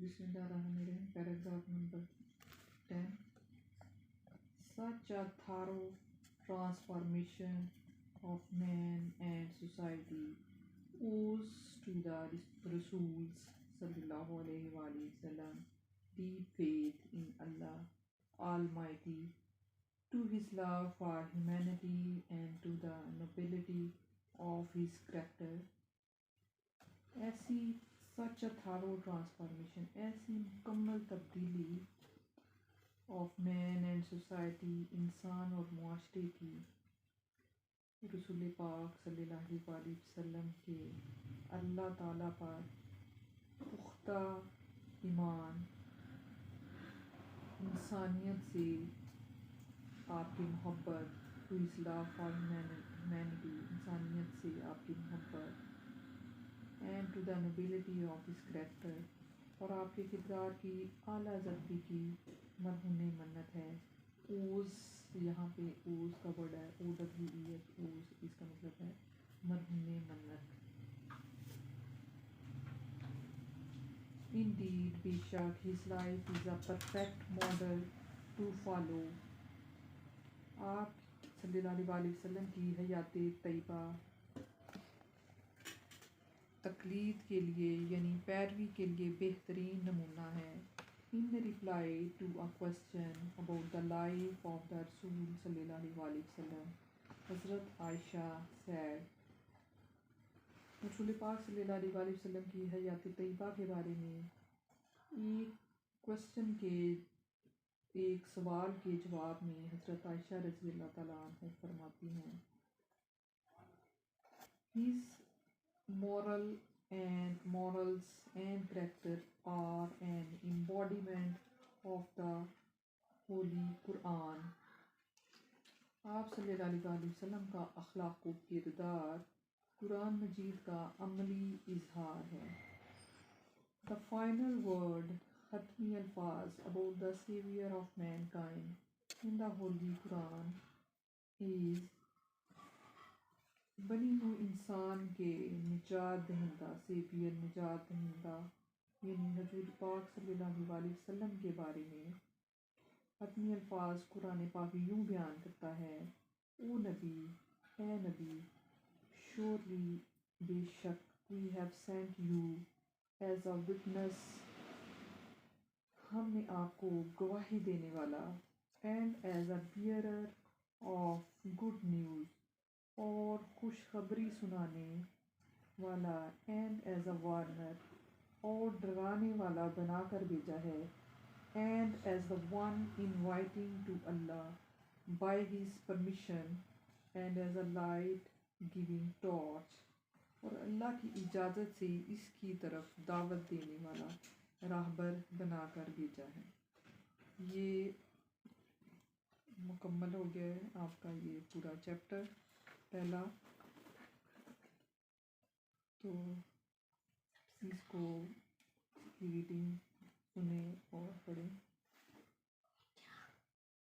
بسم اللہ الرحمن الرحیم. Paragraph number 10. Such a thorough transformation of man and society owes to the Rasools sallallahu alayhi wa sallam deep faith in Allah Almighty, to his love for humanity and to the nobility of his character. ایسی سچ اے Tharu transformation, ایسی مکمل تبدیلی of main and society, انسان اور معاشرے کی، رسول پاک صلی اللہ علیہ وسلم کے اللہ تعالیٰ پر پختہ ایمان، انسانیت سے آپ کی محبت، to his love for humanity, انسانیت سے آپ کی محبت، and to the nobility of his character, اور آپ کے کردار کی اعلیٰ ضبطی کی مرہون منت ہے. اوز، یہاں پہ اوز کا ورڈ ہے OWES، اوز، اس کا مطلب ہے مرہون منت. Indeed, بے شک his life is a perfect model to follow. آپ صلی اللہ علیہ وسلم کی حیات طیبہ تقلید کے لیے یعنی پیروی کے لیے بہترین نمونہ ہے. In reply to a question about the life of the Rasul صلی اللہ علیہ وسلم, حضرت عائشہ said, رسول پاک صلی اللہ علیہ وسلم کی حیات طیبہ کے بارے میں ایک سوال کے جواب میں حضرت عائشہ رضی اللہ تعالیٰ عنہ فرماتی ہیں, His morals and character are an embodiment of the Holy Quran. آپ صلی اللہ علیہ وسلم کا اخلاق و کردار قرآن مجید کا عملی اظہار ہے. The final word، ختمی الفاظ about the savior of mankind in the Holy Quran is بنی نوع انسان کے نجات دہندہ، سیویئر نجات دہندہ، یعنی حضور پاک صلی اللہ علیہ وسلم کے بارے میں حتمی الفاظ قرآن پاک یوں بیان کرتا ہے، او نبی، اے نبی، surely، بے شک، we have sent you as a witness، ہم نے آپ کو گواہی دینے والا، and as a bearer of good news، اور خوشخبری سنانے والا، and as a warner، اور ڈرانے والا بنا کر بھیجا ہے، and as the one inviting to Allah by his permission، and as a light giving torch، اور اللہ کی اجازت سے اس کی طرف دعوت دینے والا راہبر بنا کر بھیجا ہے. یہ مکمل ہو گیا ہے آپ کا یہ پورا چیپٹر پہلا. تو اس کو ریڈنگ سنیں اور پڑھیں.